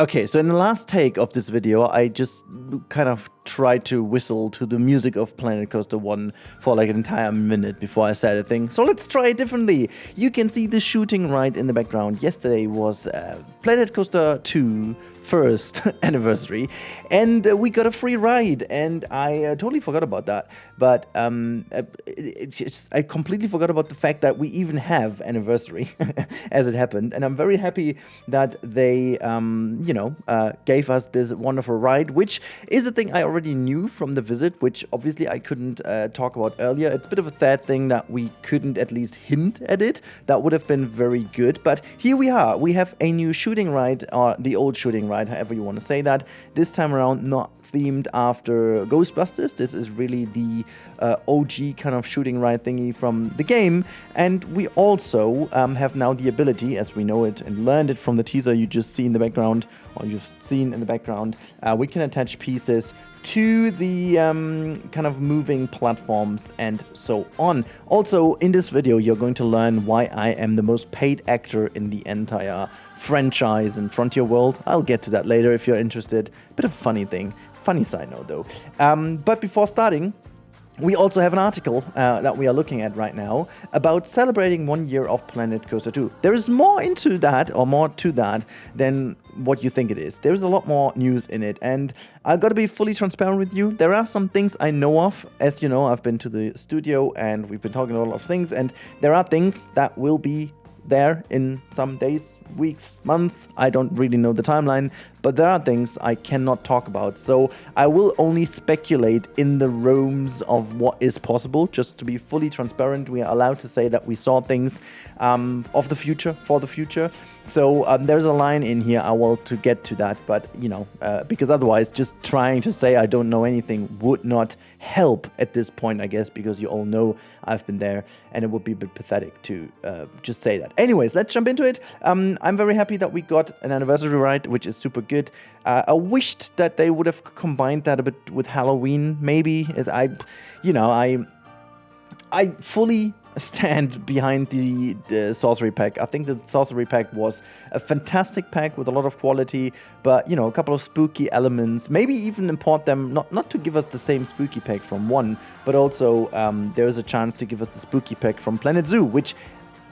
Okay, so in the last take of this video, I just kind of tried to whistle to the music of Planet Coaster 1 for like an entire minute before I said a thing. So let's try it differently. You can see the shooting right in the background. Yesterday was Planet Coaster 2 first anniversary, and we got a free ride, and I totally forgot about that. But I completely forgot about the fact that we even have anniversary as it happened, and I'm very happy that they gave us this wonderful ride, which is a thing I already knew from the visit, which obviously I couldn't talk about earlier. It's a bit of a sad thing that we couldn't at least hint at it. That would have been very good, but here we are. We have a new shooting ride, or the old shooting ride, however you want to say that. This time around, not themed after Ghostbusters. This is really the OG kind of shooting ride thingy from the game, and we also have now the ability, as we know it and learned it from the teaser you just see in the background, or you've seen in the background, we can attach pieces to the kind of moving platforms and so on. Also, in this video, you're going to learn why I am the most paid actor in the entire franchise and Frontier World. I'll get to that later if you're interested. Bit of a funny thing. Funny side note though. But before starting, we also have an article that we are looking at right now about celebrating 1 year of Planet Coaster 2. There is more into that, or more to that, than what you think it is. There's a lot more news in it, and I've got to be fully transparent with you. There are some things I know of. As you know, I've been to the studio, and we've been talking a lot of things, and there are things that will be there in some days, weeks, months. I don't really know the timeline, but there are things I cannot talk about. So I will only speculate in the realms of what is possible. Just to be fully transparent, we are allowed to say that we saw things of the future, for the future. So there's a line in here I want to get to that, but because otherwise just trying to say I don't know anything would not help at this point, I guess, because you all know I've been there, and it would be a bit pathetic to just say that. Anyways, let's jump into it. I'm very happy that we got an anniversary ride, which is super good. I wished that they would have combined that a bit with Halloween, maybe, as I fully stand behind the Sorcery Pack. I think the Sorcery Pack was a fantastic pack with a lot of quality, but a couple of spooky elements. Maybe even import them, not to give us the same spooky pack from 1, but also there's a chance to give us the spooky pack from Planet Zoo, which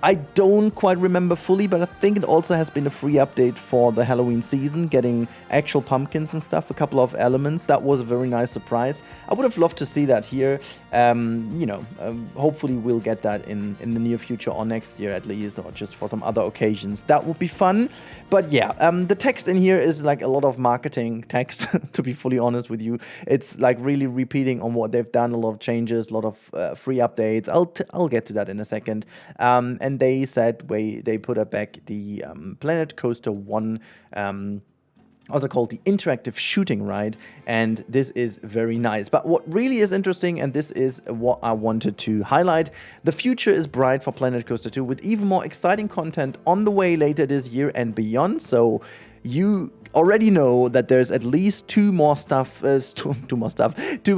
I don't quite remember fully, but I think it also has been a free update for the Halloween season, getting actual pumpkins and stuff, a couple of elements. That was a very nice surprise. I would have loved to see that here. Hopefully we'll get that in the near future, or next year at least, or just for some other occasions. That would be fun. But yeah, the text in here is like a lot of marketing text, to be fully honest with you. It's like really repeating on what they've done, a lot of changes, a lot of free updates. I'll get to that in a second. And they said they put back the Planet Coaster 1, also called the interactive shooting ride, and this is very nice. But what really is interesting, and this is what I wanted to highlight, the future is bright for Planet Coaster 2 with even more exciting content on the way later this year and beyond. So you already know that there's at least two more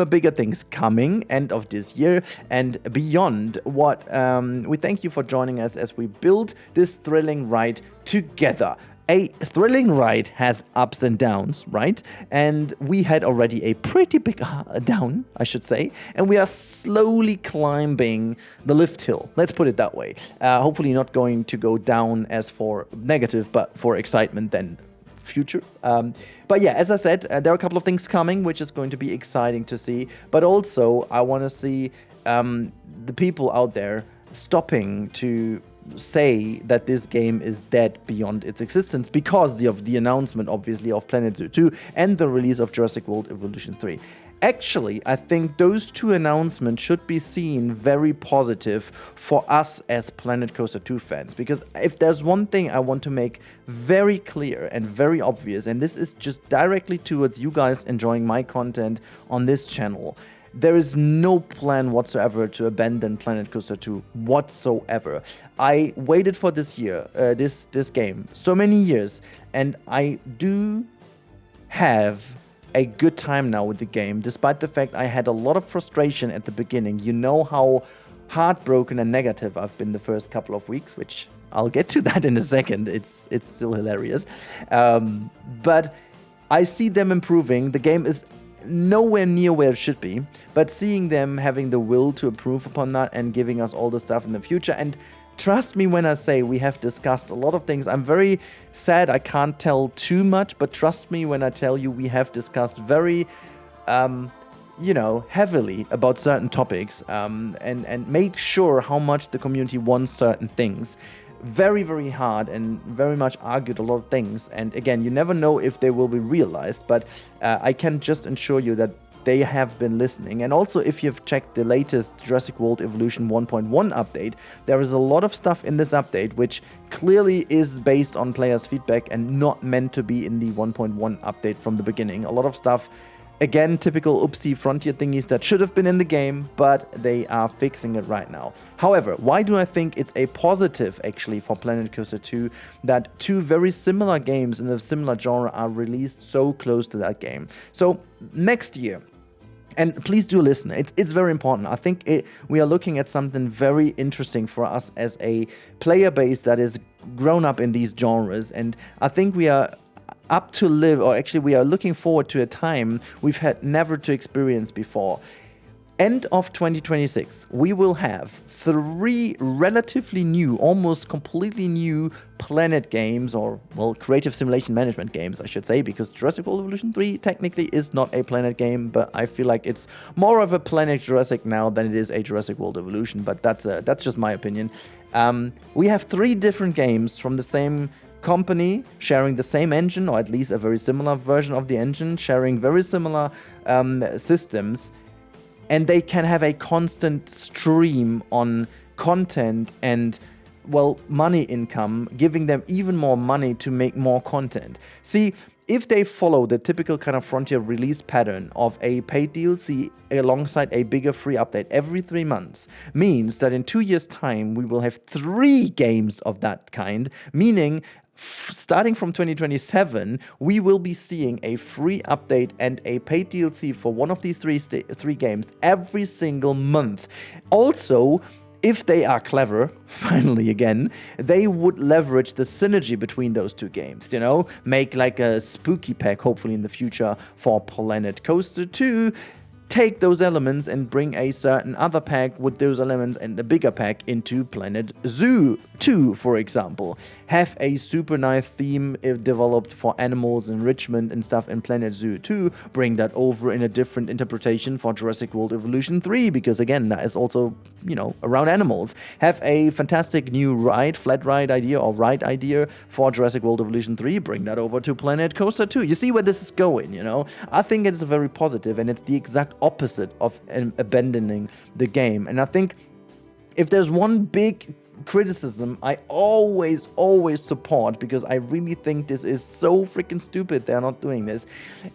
bigger things coming end of this year and beyond. We thank you for joining us as we build this thrilling ride together. A thrilling ride has ups and downs, right? And we had already a pretty big down, I should say, and we are slowly climbing the lift hill. Let's put it that way. Hopefully not going to go down as for negative, but for excitement then future. But yeah, as I said, there are a couple of things coming, which is going to be exciting to see. But also, I want to see the people out there stopping to say that this game is dead beyond its existence because of the announcement, obviously, of Planet Zoo 2 and the release of Jurassic World Evolution 3. Actually, I think those two announcements should be seen very positive for us as Planet Coaster 2 fans, because if there's one thing I want to make very clear and very obvious, and this is just directly towards you guys enjoying my content on this channel, there is no plan whatsoever to abandon Planet Coaster 2 whatsoever. I waited for this year, this game, so many years, and I do have a good time now with the game, despite the fact I had a lot of frustration at the beginning. You know how heartbroken and negative I've been the first couple of weeks, which I'll get to that in a second. It's still hilarious. But I see them improving. The game is nowhere near where it should be, but seeing them having the will to improve upon that and giving us all the stuff in the future. And trust me when I say we have discussed a lot of things. I'm very sad I can't tell too much, but trust me when I tell you we have discussed very heavily about certain topics, and make sure how much the community wants certain things. Very, very hard, and very much argued a lot of things. And again, you never know if they will be realized, but I can just assure you that they have been listening. And also, if you've checked the latest Jurassic World Evolution 1.1 update, there is a lot of stuff in this update which clearly is based on players' feedback and not meant to be in the 1.1 update from the beginning. A lot of stuff, again, typical oopsie Frontier thingies that should have been in the game, but they are fixing it right now. However, why do I think it's a positive, actually, for Planet Coaster 2 that two very similar games in a similar genre are released so close to that game? So, next year, and please do listen, it's very important. I think we are looking at something very interesting for us as a player base that is grown up in these genres, and I think we are up to live, or actually we are looking forward to a time we've had never to experience before. End of 2026, we will have 3 relatively new, almost completely new Planet games, or, well, creative simulation management games, I should say, because Jurassic World Evolution 3 technically is not a Planet game, but I feel like it's more of a Planet Jurassic now than it is a Jurassic World Evolution, but that's just my opinion. We have 3 different games from the same company, sharing the same engine, or at least a very similar version of the engine, sharing very similar systems, and they can have a constant stream on content and, well, money income, giving them even more money to make more content. See, if they follow the typical kind of Frontier release pattern of a paid DLC alongside a bigger free update every 3 months, means that in 2 years' time we will have 3 games of that kind, meaning starting from 2027, we will be seeing a free update and a paid DLC for one of these three games every single month. Also, if they are clever, finally again, they would leverage the synergy between those 2 games, make like a spooky pack, hopefully in the future, for Planet Coaster 2, take those elements and bring a certain other pack with those elements and a bigger pack into Planet Zoo 2, for example. Have a super nice theme developed for animals, enrichment and stuff in Planet Zoo 2. Bring that over in a different interpretation for Jurassic World Evolution 3, because again, that is also, around animals. Have a fantastic new flat ride idea or ride idea for Jurassic World Evolution 3. Bring that over to Planet Coaster 2. You see where this is going, I think it's very positive, and it's the exact opposite of abandoning the game. And I think if there's one big criticism I always support, because I really think this is so freaking stupid they're not doing this,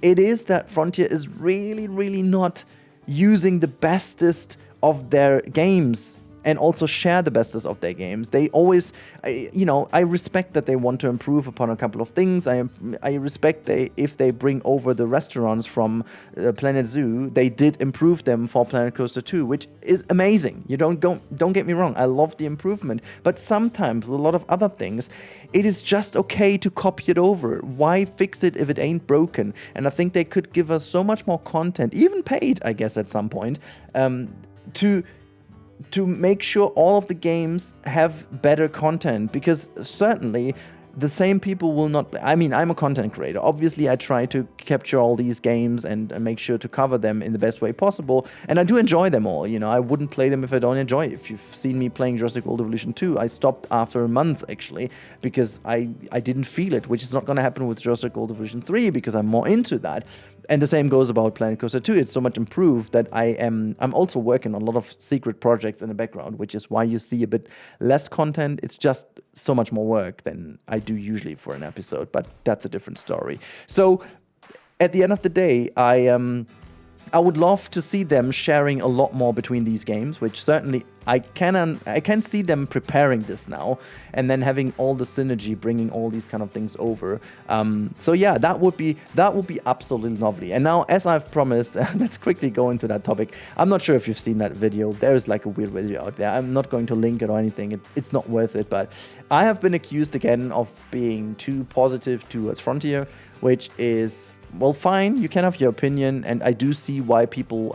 it is that Frontier is really not using the bestest of their games and also share the bestest of their games. They always, I respect that they want to improve upon a couple of things. I respect if they bring over the restaurants from Planet Zoo, they did improve them for Planet Coaster 2, which is amazing. Don't get me wrong, I love the improvement. But sometimes, with a lot of other things, it is just okay to copy it over. Why fix it if it ain't broken? And I think they could give us so much more content, even paid, I guess, at some point, to make sure all of the games have better content, because certainly the same people will not... I'm a content creator. Obviously, I try to capture all these games and make sure to cover them in the best way possible, and I do enjoy them all. I wouldn't play them if I don't enjoy it. If you've seen me playing Jurassic World Evolution 2, I stopped after a month, actually, because I didn't feel it, which is not going to happen with Jurassic World Evolution 3, because I'm more into that. And the same goes about Planet Coaster 2. It's so much improved that I'm also working on a lot of secret projects in the background, which is why you see a bit less content. It's just so much more work than I do usually for an episode, but that's a different story. So at the end of the day, I would love to see them sharing a lot more between these games, which certainly I can see them preparing this now, and then having all the synergy, bringing all these kind of things over. So yeah, that would be absolutely lovely. And now, as I've promised, let's quickly go into that topic. I'm not sure if you've seen that video. There's like a weird video out there. I'm not going to link it or anything. It's not worth it. But I have been accused again of being too positive towards Frontier, which is, well, fine, you can have your opinion, and I do see why people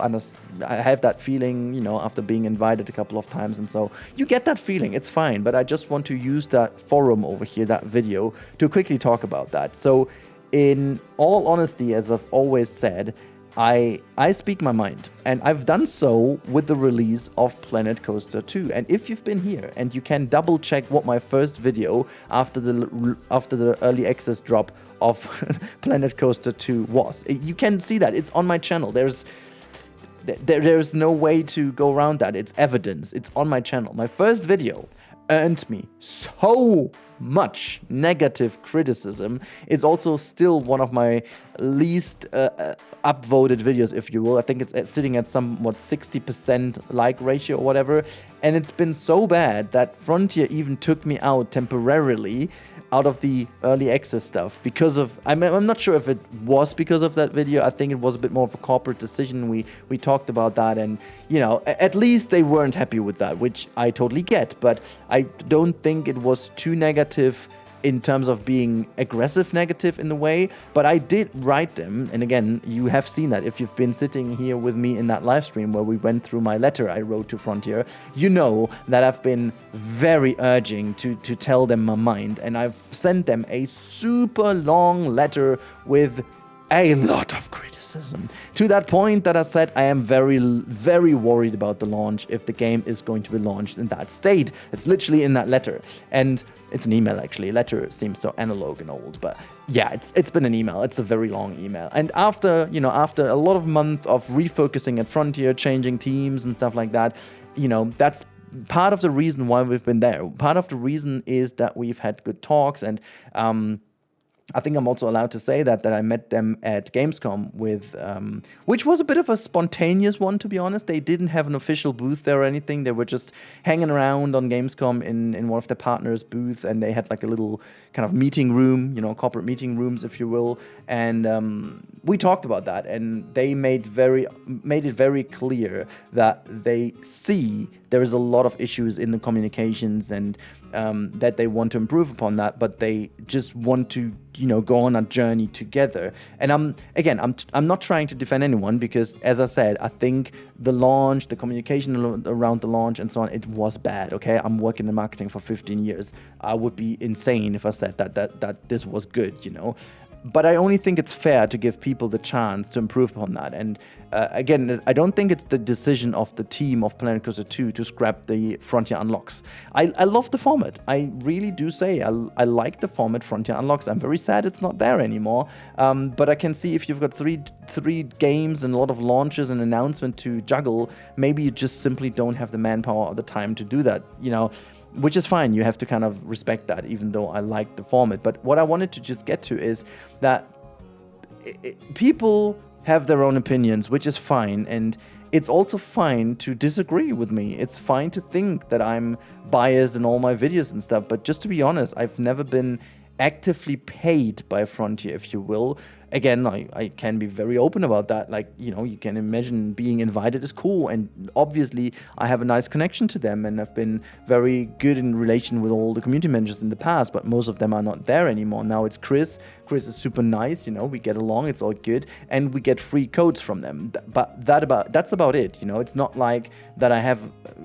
have that feeling, you know, after being invited a couple of times, and so you get that feeling, it's fine, but I just want to use that forum over here, that video, to quickly talk about that. So, in all honesty, as I've always said, I speak my mind, and I've done so with the release of Planet Coaster 2. And if you've been here, and you can double check what my first video after the early access drop of Planet Coaster 2 was, you can see that it's on my channel. There's no way to go around that. It's evidence. It's on my channel. My first video earned me so much negative criticism. It's also still one of my least upvoted videos, if you will. I think it's sitting at somewhat 60% like ratio or whatever. And it's been so bad that Frontier even took me out temporarily out of the early access stuff because of, I'm not sure if it was because of that video. I think it was a bit more of a corporate decision. We talked about that, and you know, at least they weren't happy with that, which I totally get, but I don't think it was too negative in terms of being aggressive negative in the way, but I did write them, and again, you have seen that if you've been sitting here with me in that live stream where we went through my letter I wrote to Frontier, you know that I've been very urging to tell them my mind, and I've sent them a super long letter with a lot of criticism, to that point that I said I am very, very worried about the launch if the game is going to be launched in that state. It's literally in that letter, and it's an email actually. Letter seems so analog and old, but yeah, it's been an email. It's a very long email, and after a lot of months of refocusing at Frontier, changing teams and stuff like that, you know, that's part of the reason why we've been there. Part of the reason is that we've had good talks, and I think I'm also allowed to say that I met them at Gamescom with, which was a bit of a spontaneous one, to be honest. They didn't have an official booth there or anything. They were just hanging around on Gamescom in one of their partners' booth, and they had like a little kind of meeting room, you know, corporate meeting rooms, if you will. And we talked about that, and they made it very clear that they see there is a lot of issues in the communications, and that they want to improve upon that, but they just want to, you know, go on a journey together. And I'm not trying to defend anyone, because as I said, I think the launch, the communication around the launch and so on, it was bad, okay? I'm working in marketing for 15 years. I would be insane if I said that this was good, you know? But I only think it's fair to give people the chance to improve upon that. And again, I don't think it's the decision of the team of Planet Coaster 2 to scrap the Frontier Unlocks. I love the format. I really do say I like the format Frontier Unlocks. I'm very sad it's not there anymore. But I can see if you've got three games and a lot of launches and announcement to juggle, maybe you just simply don't have the manpower or the time to do that, you know. Which is fine, you have to kind of respect that, even though I like the format. But what I wanted to just get to is that people have their own opinions, which is fine, and it's also fine to disagree with me. It's fine to think that I'm biased in all my videos and stuff, but just to be honest, I've never been actively paid by Frontier, if you will. Again, I can be very open about that. Like, you know, you can imagine being invited is cool, and obviously I have a nice connection to them, and I've been very good in relation with all the community managers in the past, but most of them are not there anymore. Now it's Chris. Chris is super nice, you know, we get along, it's all good, and we get free codes from them. But that's about it, you know. It's not like that I have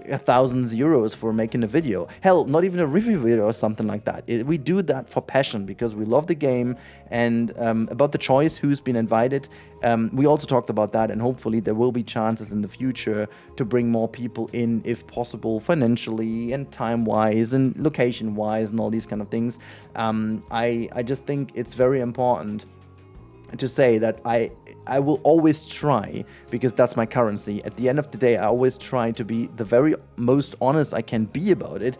1,000 euros for making a video. Hell, not even a review video or something like that. We do that for passion, because we love the game. And about the choice, who's been invited, we also talked about that, and hopefully there will be chances in the future to bring more people in, if possible, financially and time-wise and location-wise and all these kind of things. I just think it's very important to say that I will always try, because that's my currency. At the end of the day, I always try to be the very most honest I can be about it,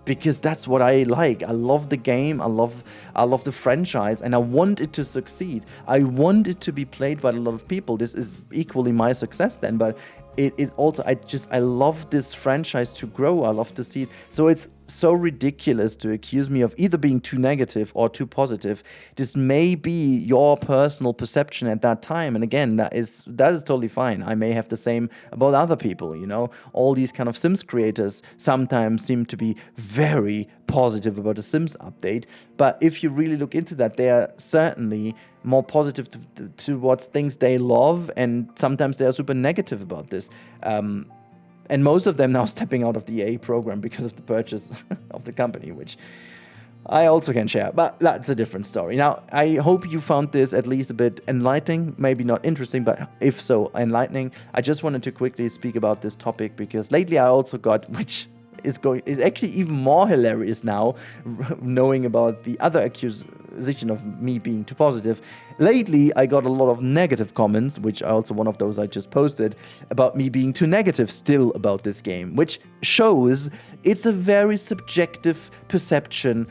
because that's what I like. I love the game, I love the franchise, and I want it to succeed. I want it to be played by a lot of people. This is equally my success then, but it is also, I love this franchise to grow. I love to see it. So it's so ridiculous to accuse me of either being too negative or too positive. This may be your personal perception at that time, and again, that is totally fine. I may have the same about other people, you know. All these kind of Sims creators sometimes seem to be very positive about the Sims update, but if you really look into that, they are certainly more positive towards things they love, and sometimes they are super negative about this. And most of them now stepping out of the EA program because of the purchase of the company, which I also can share, but that's a different story. Now, I hope you found this at least a bit enlightening, maybe not interesting, but if so, enlightening. I just wanted to quickly speak about this topic because lately I also got, which is actually even more hilarious now, knowing about the other accusation of me being too positive. Lately, I got a lot of negative comments, which are also one of those I just posted, about me being too negative still about this game, which shows it's a very subjective perception,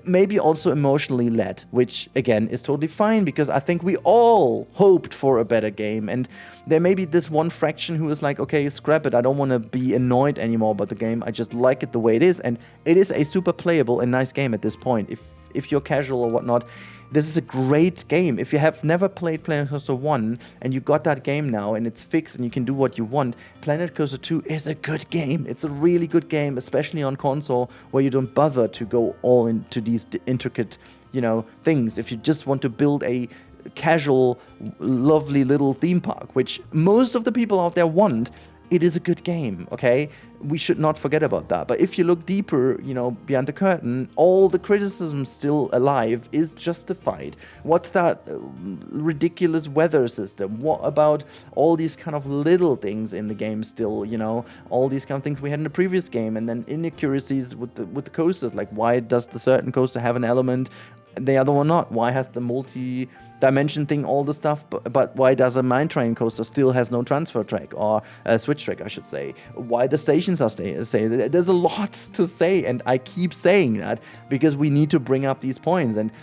maybe also emotionally led, which again is totally fine, because I think we all hoped for a better game, and there may be this one fraction who is like, okay, scrap it, I don't want to be annoyed anymore about the game, I just like it the way it is, and it is a super playable and nice game at this point. If you're casual or whatnot, this is a great game. If you have never played Planet Coaster 1 and you got that game now and it's fixed and you can do what you want, Planet Coaster 2 is a good game. It's a really good game, especially on console, where you don't bother to go all into these intricate, you know, things. If you just want to build a casual, lovely little theme park, which most of the people out there want, it is a good game, okay? We should not forget about that. But if you look deeper, you know, beyond the curtain, all the criticism still alive is justified. What's that ridiculous weather system? What about all these kind of little things in the game still, you know? All these kind of things we had in the previous game, and then inaccuracies with the coasters, like why does the certain coaster have an element and the other one not? Why has the multi-dimension thing all the stuff, but why does a mine train coaster still has no transfer track, or a switch track, I should say? Why the stations are there's a lot to say, and I keep saying that because we need to bring up these points, and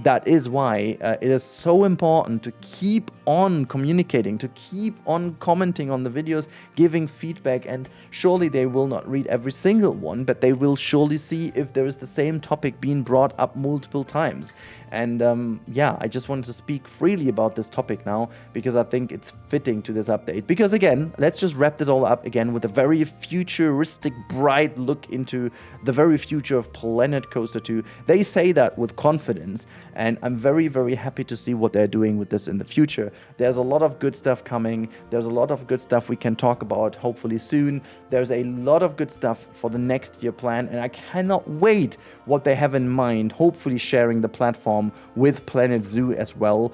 that is why it is so important to keep on communicating, to keep on commenting on the videos, giving feedback, and surely they will not read every single one, but they will surely see if there is the same topic being brought up multiple times. And yeah, I just wanted to speak freely about this topic now, because I think it's fitting to this update. Because again, let's just wrap this all up again with a very futuristic, bright look into the very future of Planet Coaster 2. They say that with confidence, and I'm very, very happy to see what they're doing with this in the future. There's a lot of good stuff coming. There's a lot of good stuff we can talk about, hopefully soon. There's a lot of good stuff for the next year plan, and I cannot wait what they have in mind, hopefully sharing the platform with Planet Zoo as well,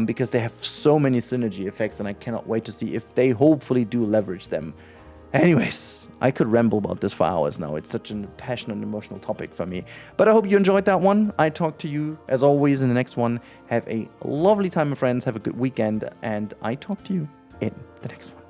because they have so many synergy effects, and I cannot wait to see if they hopefully do leverage them. Anyways, I could ramble about this for hours now. It's such a passionate and emotional topic for me. But I hope you enjoyed that one. I talk to you, as always, in the next one. Have a lovely time, my friends. Have a good weekend. And I talk to you in the next one.